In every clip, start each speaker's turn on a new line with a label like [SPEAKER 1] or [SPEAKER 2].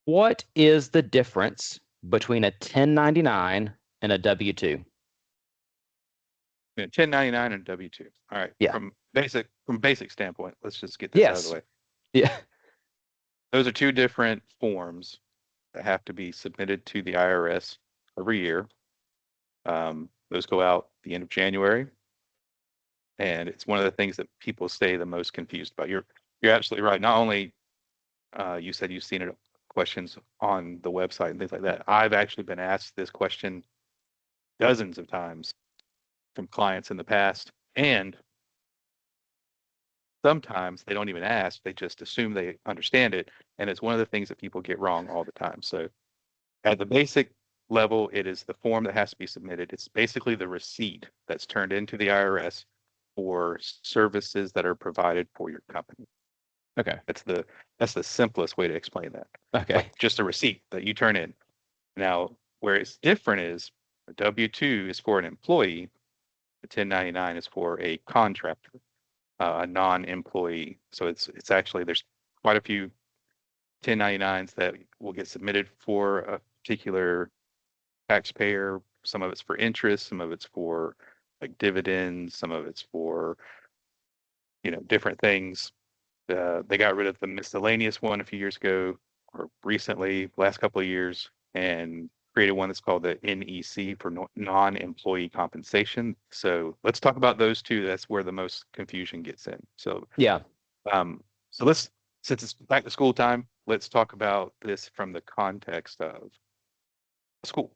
[SPEAKER 1] What is the difference between a 1099 and a W-2?
[SPEAKER 2] 1099 and W-2. All right.
[SPEAKER 1] Yeah.
[SPEAKER 2] From basic standpoint, let's just get this out of the
[SPEAKER 1] Yes.
[SPEAKER 2] way.
[SPEAKER 1] Yeah.
[SPEAKER 2] Those are two different forms that have to be submitted to the IRS every year. Those go out the end of January, and it's one of the things that people stay the most confused about. You're absolutely right. Not only you said you've seen it questions on the website and things like that. I've actually been asked this question dozens of times from clients in the past, and sometimes they don't even ask, they just assume they understand it, and it's one of the things that people get wrong all the time. So at the basic level, it is the form that has to be submitted. It's basically the receipt that's turned into the IRS for services that are provided for your company.
[SPEAKER 1] Okay.
[SPEAKER 2] That's the simplest way to explain that.
[SPEAKER 1] Okay.
[SPEAKER 2] Like just a receipt that you turn in. Now, where it's different is a W-2 is for an employee, the 1099 is for a contractor, a non-employee. So it's actually there's quite a few 1099s that will get submitted for a particular taxpayer. Some of it's for interest, some of it's for like dividends, some of it's for different things. They got rid of the miscellaneous one a few years ago, or recently, last couple of years, and created one that's called the NEC for non-employee compensation. So let's talk about those two. That's where the most confusion gets in. So,
[SPEAKER 1] Yeah.
[SPEAKER 2] um, so since it's back to school time, let's talk about this from the context of school.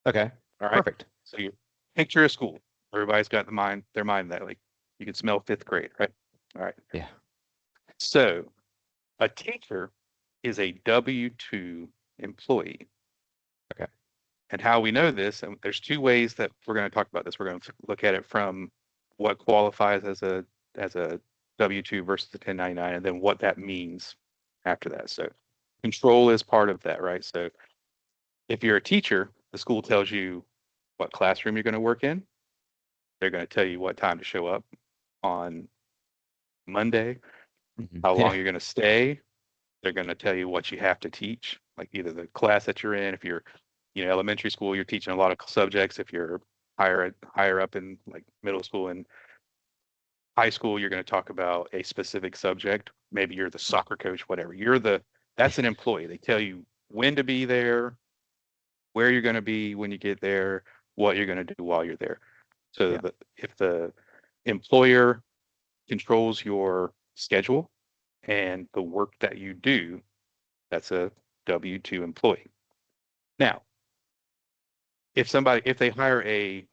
[SPEAKER 1] Okay.
[SPEAKER 2] All right.
[SPEAKER 1] Perfect.
[SPEAKER 2] So you picture a school. Everybody's got their mind that like you can smell fifth grade, right? All right.
[SPEAKER 1] Yeah.
[SPEAKER 2] So a teacher is a W-2 employee.
[SPEAKER 1] Okay.
[SPEAKER 2] And how we know this, and there's two ways that we're going to talk about this. We're going to look at it from what qualifies as a W-2 versus a 1099, and then what that means after that. So control is part of that, right? So if you're a teacher, the school tells you what classroom you're going to work in. They're going to tell you what time to show up on Monday, how long
[SPEAKER 1] Yeah.
[SPEAKER 2] you're going to stay. They're going to tell you what you have to teach, like either the class that you're in. If you're, elementary school, you're teaching a lot of subjects. If you're higher up in like middle school and high school, you're going to talk about a specific subject. Maybe you're the soccer coach, whatever. That's an employee. They tell you when to be there, where you're going to be when you get there, what you're going to do while you're there. So
[SPEAKER 1] Yeah.
[SPEAKER 2] if the employer controls your schedule and the work that you do, that's a W-2 employee. Now, if they hire a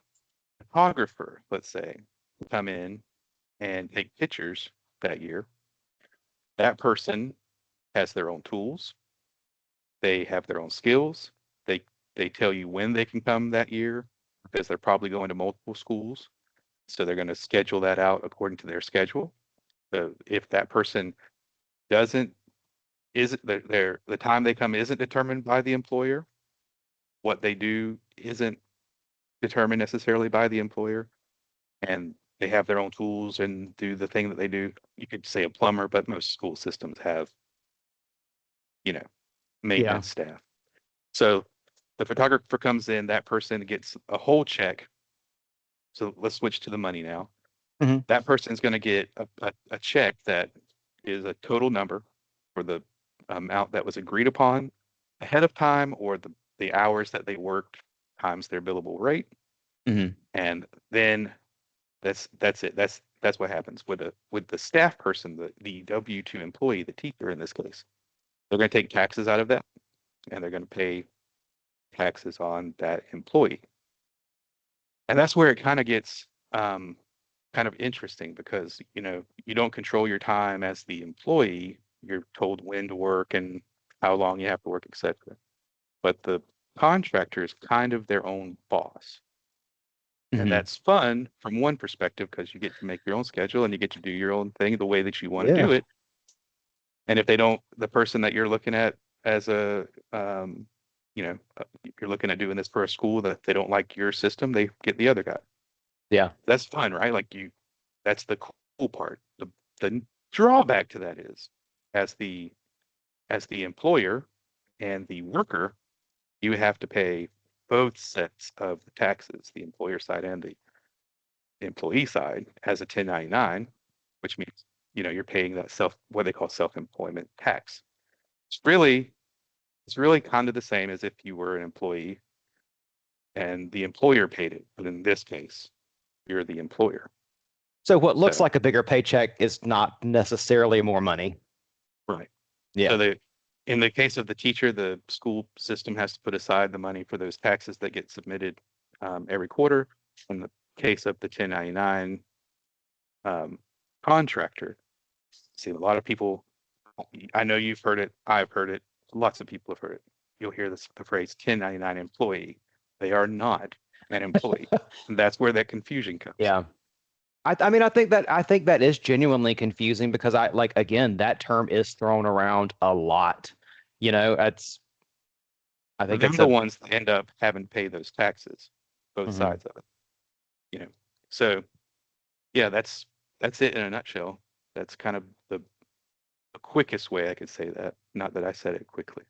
[SPEAKER 2] photographer, let's say, to come in and take pictures that year, that person has their own tools. They have their own skills. They tell you when they can come that year because they're probably going to multiple schools. So they're going to schedule that out according to their schedule. So if that person doesn't isn't the time they come isn't determined by the employer, what they do isn't determined necessarily by the employer, and they have their own tools and do the thing that they do. You could say a plumber, but most school systems have, you know,
[SPEAKER 1] Yeah.
[SPEAKER 2] maintenance staff. So the photographer comes in, that person gets a whole check. So let's switch to the money now.
[SPEAKER 1] Hmm.
[SPEAKER 2] That person's going to get a check that is a total number for the amount that was agreed upon ahead of time, or the hours that they worked times their billable rate.
[SPEAKER 1] Hmm.
[SPEAKER 2] And then that's it. That's what happens with the staff person, the W-2 employee, the teacher in this case. They're going to take taxes out of that, and they're going to pay taxes on that employee. And that's where it kind of gets kind of interesting, because you don't control your time as the employee. You're told when to work and how long you have to work, etc. But the contractor is kind of their own boss. And
[SPEAKER 1] Hmm.
[SPEAKER 2] that's fun from one perspective, because you get to make your own schedule and you get to do your own thing the way that you want to
[SPEAKER 1] Yeah.
[SPEAKER 2] do it. And if they don't, the person that you're looking at as if you're looking at doing this for a school that they don't like your system, they get the other guy.
[SPEAKER 1] Yeah.
[SPEAKER 2] That's fun, right? That's the cool part. The drawback to that is, as the employer, And the worker, you have to pay both sets of the taxes, the employer side and the employee side, as a 1099, which means, you're paying that what they call self-employment tax. It's really kind of the same as if you were an employee and the employer paid it. But in this case, you're the employer.
[SPEAKER 1] So what looks
[SPEAKER 2] So,
[SPEAKER 1] like a bigger paycheck is not necessarily more money.
[SPEAKER 2] right.
[SPEAKER 1] Yeah.
[SPEAKER 2] So in the case of the teacher, the school system has to put aside the money for those taxes that get submitted every quarter. In the case of the 1099 contractor, see a lot of people, I know you've heard it, I've heard it, lots of people have heard it. You'll hear the phrase 1099 employee. They are not an employee. And that's where that confusion comes.
[SPEAKER 1] Yeah. I mean, I think that is genuinely confusing because again, that term is thrown around a lot. I think
[SPEAKER 2] They're
[SPEAKER 1] it's
[SPEAKER 2] the
[SPEAKER 1] a
[SPEAKER 2] ones that end up having to pay those taxes, both
[SPEAKER 1] Mhm.
[SPEAKER 2] sides of it. So yeah, that's it in a nutshell. That's kind of the quickest way I could say that. Not that I said it quickly.